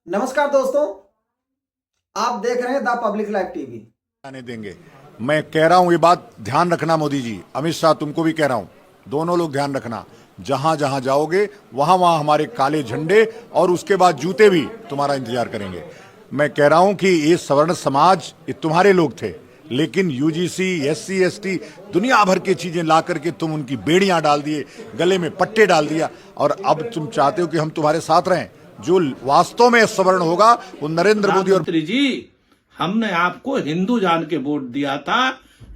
नमस्कार दोस्तों, आप देख रहे हैं द पब्लिक लाइव टीवी। आने देंगे। मैं कह रहा हूं, ये बात ध्यान रखना मोदी जी, अमित शाह तुमको भी कह रहा हूं, दोनों लोग ध्यान रखना। जहां जहां जाओगे वहां वहां हमारे काले झंडे और उसके बाद जूते भी तुम्हारा इंतजार करेंगे। मैं कह रहा हूं कि ये सवर्ण समाज ये तुम्हारे लोग थे, लेकिन यूजीसी, एससी, एसटी दुनिया भर की चीजें ला करके तुम उनकी बेड़ियां डाल दिए, गले में पट्टे डाल दिया, और अब तुम चाहते हो कि हम तुम्हारे साथ रहें। जो वास्तव में सवर्ण होगा वो नरेंद्र मोदी और जी, हमने आपको हिंदू जान के वोट दिया था,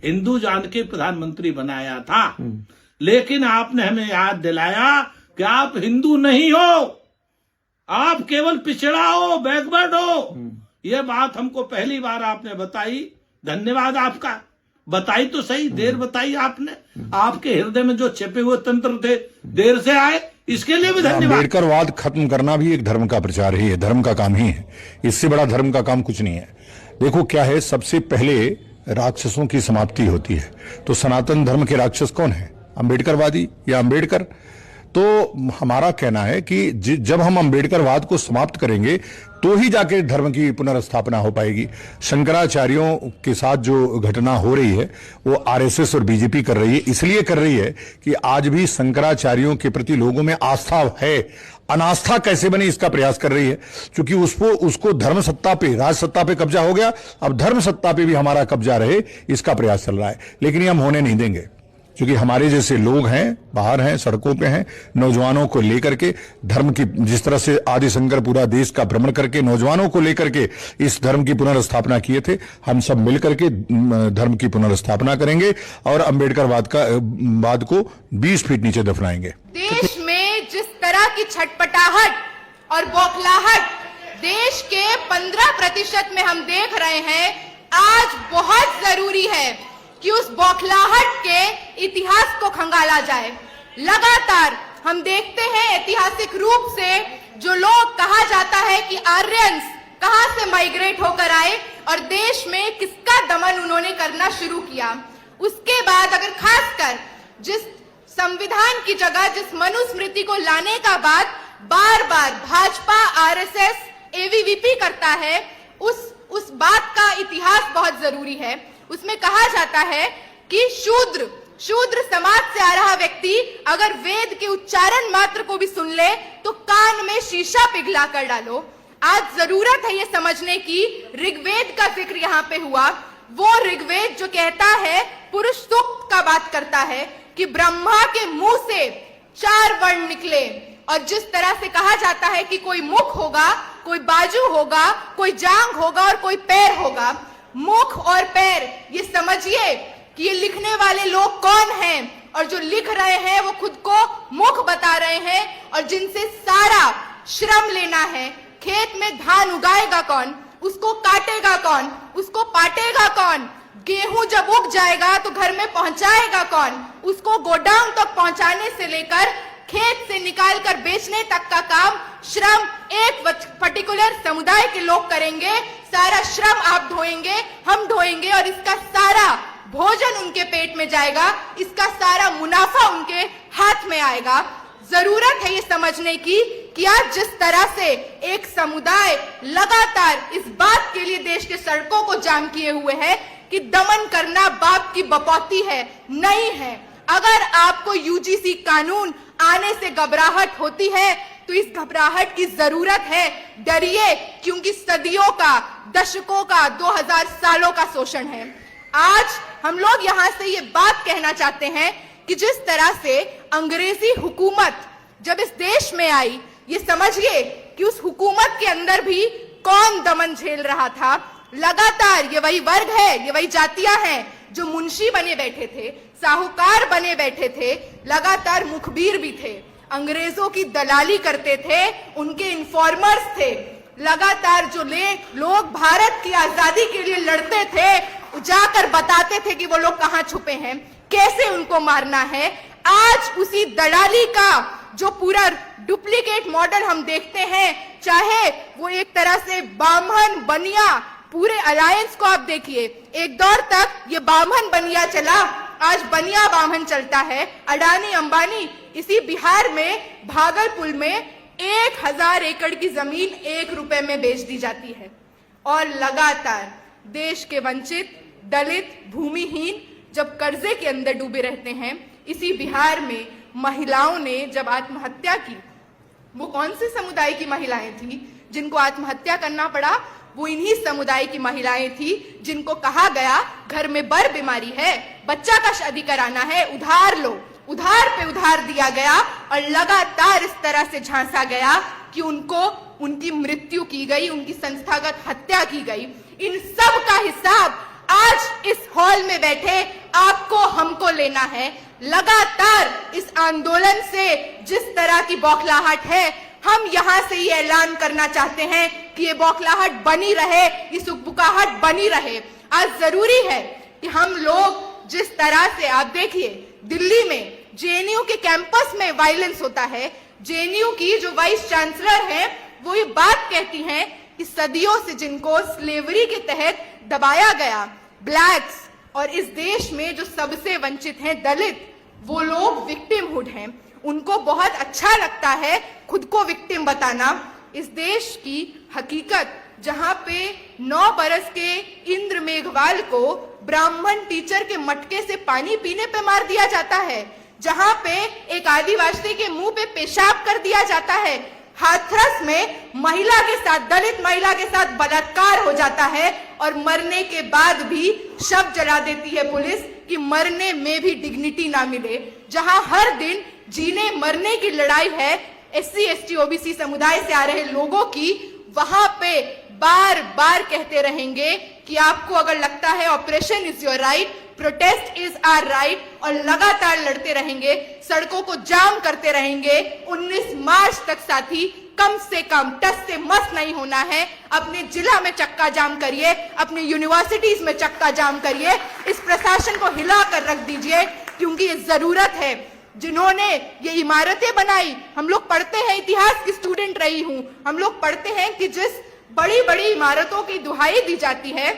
हिंदू जान के प्रधानमंत्री बनाया था, लेकिन आपने हमें याद दिलाया कि आप हिंदू नहीं हो, आप केवल पिछड़ा हो, बैकवर्ड हो। यह बात हमको पहली बार आपने बताई, धन्यवाद आपका। बताई तो सही, देर बताई आपने। आपके हृदय में जो छिपे हुए तंत्र थे देर से आए, इसके लिए भी धन्यवाद। अम्बेडकरवाद खत्म करना भी एक धर्म का प्रचार ही है, धर्म का काम ही है। इससे बड़ा धर्म का काम कुछ नहीं है। देखो क्या है, सबसे पहले राक्षसों की समाप्ति होती है। तो सनातन धर्म के राक्षस कौन है? अम्बेडकरवादी या अम्बेडकर। तो हमारा कहना है कि जब हम अम्बेडकरवाद को समाप्त करेंगे तो ही जाके धर्म की पुनर्स्थापना हो पाएगी। शंकराचार्यों के साथ जो घटना हो रही है वो आरएसएस और बीजेपी कर रही है, इसलिए कर रही है कि आज भी शंकराचार्यों के प्रति लोगों में आस्था है। अनास्था कैसे बने इसका प्रयास कर रही है, क्योंकि उसको धर्म सत्ता पे, राज सत्ता पे कब्जा हो गया, अब धर्म सत्ता पे भी हमारा कब्जा रहे, इसका प्रयास चल रहा है। लेकिन ये हम होने नहीं देंगे, क्योंकि हमारे जैसे लोग हैं, बाहर हैं, सड़कों पे हैं, नौजवानों को लेकर के धर्म की, जिस तरह से आदि शंकर पूरा देश का भ्रमण करके नौजवानों को लेकर के इस धर्म की पुनर्स्थापना किए थे, हम सब मिलकर के धर्म की पुनर्स्थापना करेंगे और अम्बेडकरवाद को 20 फीट नीचे दफनाएंगे। देश में जिस तरह की छटपटाहट और बौखलाहट देश के 15% में हम देख रहे हैं, आज बहुत जरूरी है कि उस बौखलाहट के इतिहास को खंगाला जाए। लगातार हम देखते हैं ऐतिहासिक रूप से जो लोग कहा जाता है कि आर्यंस कहां से माइग्रेट होकर आए और देश में किसका दमन उन्होंने करना शुरू किया। उसके बाद अगर खासकर जिस संविधान की जगह जिस मनुस्मृति को लाने का बात बार बार भाजपा, आरएसएस, एबीवीपी करता है, उस बात का इतिहास बहुत जरूरी है। उसमें कहा जाता है कि शूद्र समाज से आ रहा व्यक्ति अगर वेद के उच्चारण मात्र को भी सुन ले तो कान में शीशा पिघला कर डालो। आज जरूरत है ये समझने की, ऋग्वेद का जिक्र यहाँ पे हुआ, वो ऋग्वेद जो कहता है, पुरुष सूक्त का बात करता है कि ब्रह्मा के मुंह से 4 वर्ण निकले, और जिस तरह से कहा जाता है कि कोई मुख होगा, कोई बाजू होगा, कोई जांग होगा और कोई पैर होगा। मुख और पैर, ये समझिए कि ये लिखने वाले लोग कौन हैं, और जो लिख रहे हैं वो खुद को मुख बता रहे हैं, और जिनसे सारा श्रम लेना है। खेत में धान उगाएगा कौन, उसको काटेगा कौन, उसको पाटेगा कौन, गेहूं जब उग जाएगा तो घर में पहुंचाएगा कौन, उसको गोडाउन तक पहुंचाने से लेकर खेत से निकालकर बेचने तक का काम, श्रम एक पर्टिकुलर समुदाय के लोग करेंगे। सारा श्रम आप ढोएंगे, हम ढोएंगे, और इसका सारा भोजन उनके पेट में जाएगा, इसका सारा मुनाफा उनके हाथ में आएगा। जरूरत है ये समझने की कि आज जिस तरह से एक समुदाय लगातार इस बात के लिए देश के सड़कों को जाम किए हुए है कि दमन करना बाप की बपौती है, नहीं है। अगर आपको यूजीसी कानून आने से घबराहट होती है तो इस घबराहट की जरूरत है। डरिए, क्योंकि सदियों का, दशकों का, 2000 सालों का शोषण है। आज हम लोग यहां से ये बात कहना चाहते हैं कि जिस तरह से अंग्रेजी हुकूमत जब इस देश में आई, ये समझिए कि उस हुकूमत के अंदर भी कौन दमन झेल रहा था। लगातार ये वही वर्ग है, ये वही जातियां हैं जो मुंशी बने बैठे थे, साहूकार बने बैठे थे, लगातार मुखबिर भी थे, अंग्रेजों की दलाली करते थे, उनके इन्फॉर्मर्स थे। लगातार जो लोग भारत की आजादी के लिए लड़ते थे, जाकर बताते थे कि वो लोग कहां छुपे हैं, कैसे उनको मारना है। आज उसी दलाली का जो पूरा डुप्लीकेट मॉडल हम देखते हैं, चाहे वो एक तरह से बामन, बनिया, पूरे अलायंस को आप देखिए, एक दौर तक ये बामन बनिया चला, आज बनिया बामन चलता है। अडानी अंबानी इसी बिहार में भागलपुर में 1000 एकड़ की जमीन 1 रुपए में बेच दी जाती है। और लगातार देश के वंचित, दलित, भूमिहीन जब कर्जे के अंदर डूबे रहते हैं, इसी बिहार में महिलाओं ने जब आत्महत्या की, वो कौन से समुदाय की महिलाएं थी जिनको आत्महत्या करना पड़ा? वो इन्हीं समुदाय की महिलाएं थी जिनको कहा गया घर में बर बीमारी है, बच्चा का शादी कराना है, उधार लो। उधार पे उधार दिया गया और लगातार इस तरह से झांसा गया कि उनको उनकी मृत्यु की गई, उनकी संस्थागत हत्या की गई। इन सब का हिसाब आज इस हॉल में बैठे आपको हमको लेना है। लगातार इस आंदोलन से जिस तरह की बौखलाहट है, हम यहां से ये ऐलान करना चाहते हैं कि ये बौखलाहट बनी रहे, ये सुखबुकाहट बनी रहे। आज जरूरी है कि हम लोग जिस तरह से, आप देखिए दिल्ली में जेएनयू के कैंपस में वायलेंस होता है, जेएनयू की जो वाइस चांसलर है वो ये बात कहती हैं कि सदियों से जिनको स्लेवरी के तहत दबाया गया, ब्लैक्स, और इस देश में जो सबसे वंचित हैं, दलित, वो लोग विक्टिमहुड हैं। उनको बहुत अच्छा लगता है खुद को विक्टिम बताना। इस देश की हकीकत जहां पे 9 बरस के इंद्र मेघवाल को ब्राह्मण टीचर के मटके से पानी पीने पे मार दिया जाता है, जहां पे एक आदिवासी के मुंह पे पेशाब कर दिया जाता है, हाथरस में महिला के साथ, दलित महिला के साथ बलात्कार हो जाता है और मरने के बाद भी शव जला देती है पुलिस कि मरने में भी डिग्निटी ना मिले, जहां हर दिन जीने मरने की लड़ाई है एससी, एसटी, ओबीसी समुदाय से आ रहे लोगों की, वहां पे बार बार कहते रहेंगे कि आपको अगर लगता है operation is your right, protest is our right, और लगातार लड़ते रहेंगे, सड़कों को जाम करते रहेंगे। 19 मार्च तक साथी कम से कम टस से मस नहीं होना है। अपने जिला में चक्का जाम करिए, अपने यूनिवर्सिटीज में चक्का जाम करिए, इस प्रशासन को हिला कर रख दीजिए, क्योंकि ये जरूरत है। जिन्होंने ये इमारतें बनाई, हम लोग पढ़ते हैं, इतिहास की स्टूडेंट रही हूं, हम लोग पढ़ते हैं कि जिस बड़ी बड़ी इमारतों की दुहाई दी जाती है,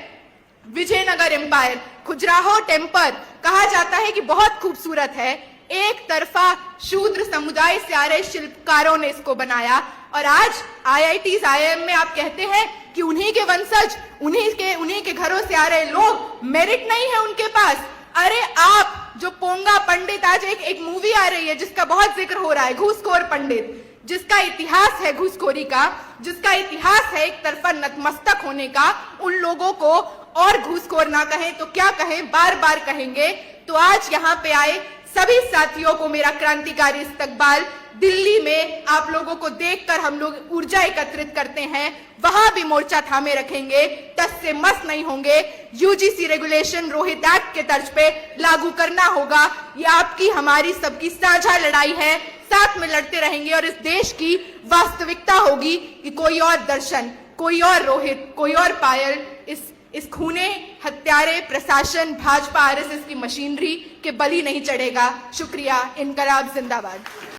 विजयनगर एम्पायर, खजुराहो टेम्पल, कहा जाता है कि बहुत खूबसूरत है, एक तरफा शूद्र समुदाय से आ रहे शिल्पकारों ने इसको बनाया, और आज आईआईटीज, आईआईएम में आप कहते हैं कि उन्हीं के वंशज, उन्हीं के घरों से आ रहे लोग, मेरिट नहीं है उनके पास। अरे आप जो पोंगा पंडित, आज एक मूवी आ रही है जिसका बहुत जिक्र हो रहा है, घूसखोर पंडित, जिसका इतिहास है घूसखोरी का, जिसका इतिहास है एक तरफा नतमस्तक होने का, उन लोगों को और घूसखोर ना कहें तो क्या कहें, बार बार कहेंगे। तो आज यहाँ पे आए सभी साथियों को मेरा क्रांतिकारी इस्तकबाल। दिल्ली में आप लोगों को देखकर हम लोग ऊर्जा एकत्रित करते हैं, वहां भी मोर्चा थामे रखेंगे, टस से मस नहीं होंगे। यूजीसी रेगुलेशन रोहित एक्ट के तर्ज पे लागू करना होगा। ये आपकी हमारी सबकी साझा लड़ाई है, साथ में लड़ते रहेंगे और इस देश की वास्तविकता होगी कि कोई और दर्शन, कोई और रोहित, कोई और पायल इस खूने हत्यारे प्रशासन, भाजपा, आरएसएस की मशीनरी के बलि नहीं चढ़ेगा। शुक्रिया। इनकलाब जिंदाबाद।